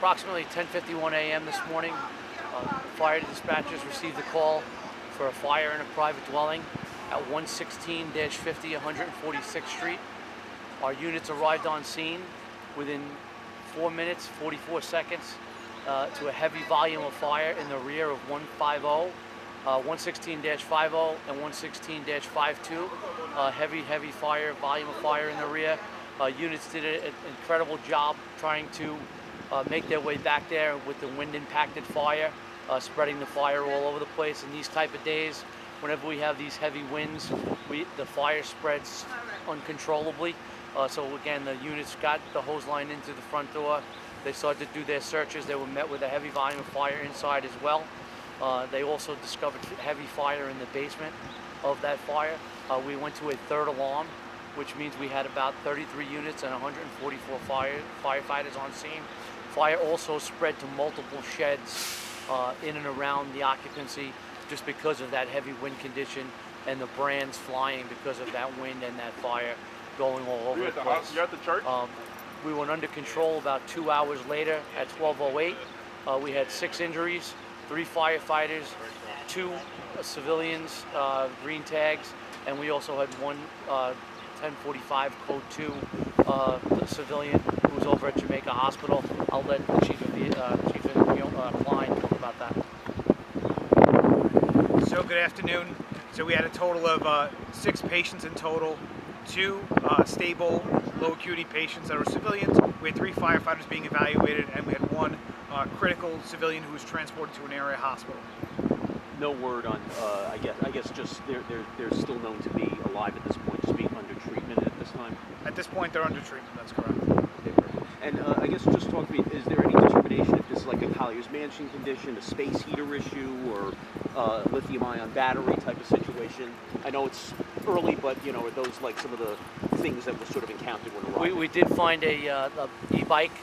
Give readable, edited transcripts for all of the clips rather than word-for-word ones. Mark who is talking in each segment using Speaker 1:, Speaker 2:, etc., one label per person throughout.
Speaker 1: approximately 10:51 a.m. this morning. Fire dispatchers received a call for a fire in a private dwelling at 116-50 146th Street. Our units arrived on scene within 4 minutes, 44 seconds to a heavy volume of fire in the rear of 150, 116-50 and 116-52. Heavy fire, volume of fire in the rear. Units did an incredible job trying to make their way back there with the wind-impacted fire, spreading the fire all over the place. In these type of days, whenever we have these heavy winds, the fire spreads uncontrollably. So again, the units got the hose line into the front door. They started to do their searches. They were met with a heavy volume of fire inside as well. They also discovered heavy fire in the basement of that fire. We went to a third alarm, which means we had about 33 units and 144 firefighters on scene. Fire also spread to multiple sheds in and around the occupancy just because of that heavy wind condition and the brands flying because of that wind and that fire going all over the place.
Speaker 2: You're at the church?
Speaker 1: We went under control about 2 hours later at 12:08. We had 6 injuries, 3 firefighters, 2 civilians, green tags, and we also had 1 1045 code 2 civilian who's over at Jamaica Hospital. I'll let Chief Klein talk about that.
Speaker 3: So good afternoon. So we had a total of 6 patients in total, 2 stable, low acuity patients that were civilians. We had 3 firefighters being evaluated, and we had 1 critical civilian who was transported to an area hospital.
Speaker 4: No word on, I guess just they're still known to be alive at this point, just being under treatment at this time?
Speaker 3: At this point, they're under treatment, that's correct.
Speaker 4: Okay, perfect. And I guess just talk to me, is there any determination if this is like a Collier's Mansion condition, a space heater issue, or lithium-ion battery type of situation? I know it's early, but you know, are those like some of the things that were sort of encountered when arriving?
Speaker 1: We did find a e-bike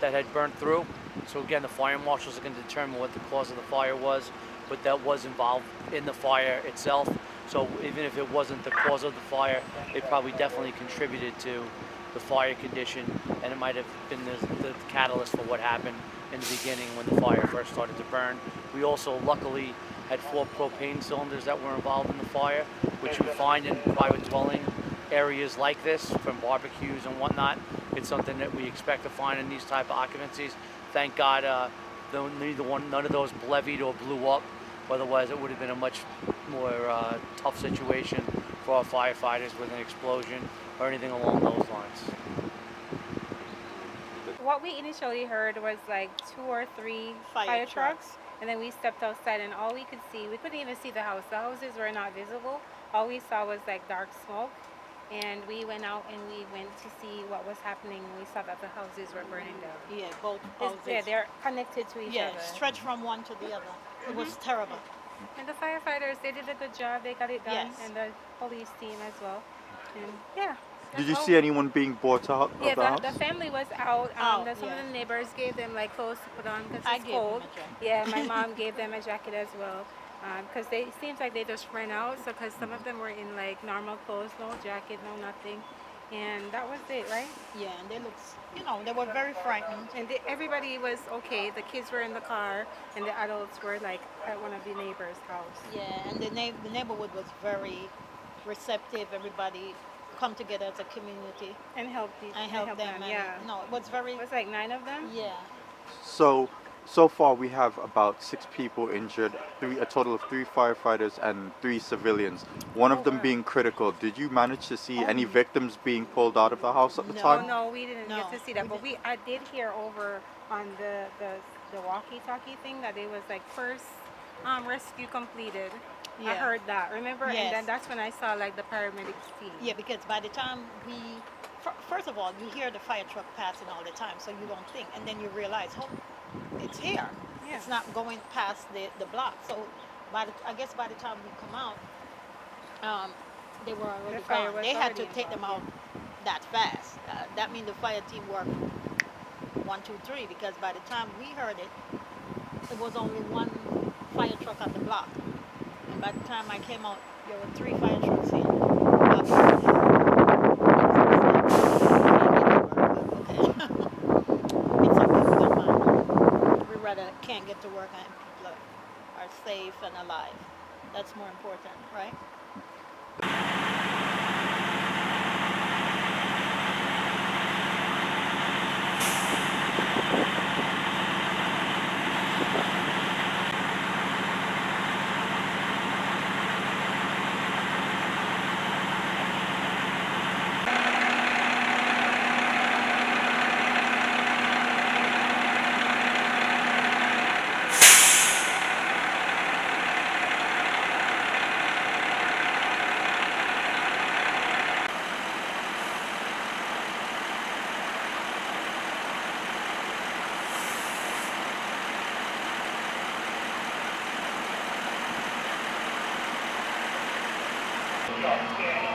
Speaker 1: that had burnt through. So again, the fire marshals are going to determine what the cause of the fire was, but that was involved in the fire itself. So even if it wasn't the cause of the fire, it probably definitely contributed to the fire condition, and it might have been the catalyst for what happened in the beginning when the fire first started to burn. We also luckily had 4 propane cylinders that were involved in the fire, which you find in private dwelling areas like this, from barbecues and whatnot. It's something that we expect to find in these type of occupancies. Thank God none of those levied or blew up. Otherwise, it would have been a much more tough situation for our firefighters with an explosion or anything along those lines.
Speaker 5: What we initially heard was like 2 or 3 fire trucks, and then we stepped outside, and all we could see, we couldn't even see the house. The houses were not visible. All we saw was like dark smoke, and we went out and we went to see what was happening. We saw that the houses were burning down.
Speaker 6: Yeah, both houses.
Speaker 5: Yeah, they're connected to each other.
Speaker 6: Yeah, stretched from one to the other. It was terrible.
Speaker 5: And the firefighters, they did a good job. They got it done,
Speaker 6: Yes.
Speaker 5: and the police team as well. And yeah.
Speaker 7: Did you see anyone being brought out of the house?
Speaker 5: The family was out. Some of
Speaker 6: yeah.
Speaker 5: the neighbors gave them like clothes to put on because
Speaker 6: I
Speaker 5: it's
Speaker 6: gave them
Speaker 5: cold.
Speaker 6: a jacket.
Speaker 5: Yeah, my mom gave them a jacket as well. Because it seems like they just ran out. So because some of them were in like normal clothes, no jacket, no nothing. And that was it, right?
Speaker 6: Yeah, and they looked, you know, they were very frightened.
Speaker 5: And everybody was okay. The kids were in the car, and the adults were like at one of the neighbors' house.
Speaker 6: Yeah, and the neighborhood was very receptive. Everybody come together as a community
Speaker 5: And help them.
Speaker 6: and,
Speaker 5: Yeah.
Speaker 6: no, it was very.
Speaker 5: It was like 9 of them.
Speaker 6: Yeah.
Speaker 7: So far we have about 6 people injured, a total of 3 firefighters and 3 civilians, one of them being critical. Did you manage to see any victims being pulled out of the house at the time?
Speaker 5: No, we didn't get to see that, but I did hear over on the walkie-talkie thing that it was like first rescue completed.
Speaker 6: Yeah.
Speaker 5: I heard that, remember?
Speaker 6: Yes.
Speaker 5: And then that's when I saw like the paramedics team.
Speaker 6: Yeah, because by the time first of all, you hear the fire truck passing all the time, so you don't think, and then you realize, oh, it's here.
Speaker 5: Yeah.
Speaker 6: It's not going past the block. So I guess by the time we come out, they were already
Speaker 5: fire
Speaker 6: gone.
Speaker 5: was
Speaker 6: They had to
Speaker 5: already
Speaker 6: take them out that fast. That means the fire team worked 1, 2, 3, because by the time we heard it, there was only 1 fire truck on the block. And by the time I came out, there were 3 fire trucks in. It's okay, we don't mind. brother can't get to work and people are safe and alive. That's more important, right?
Speaker 2: Stop.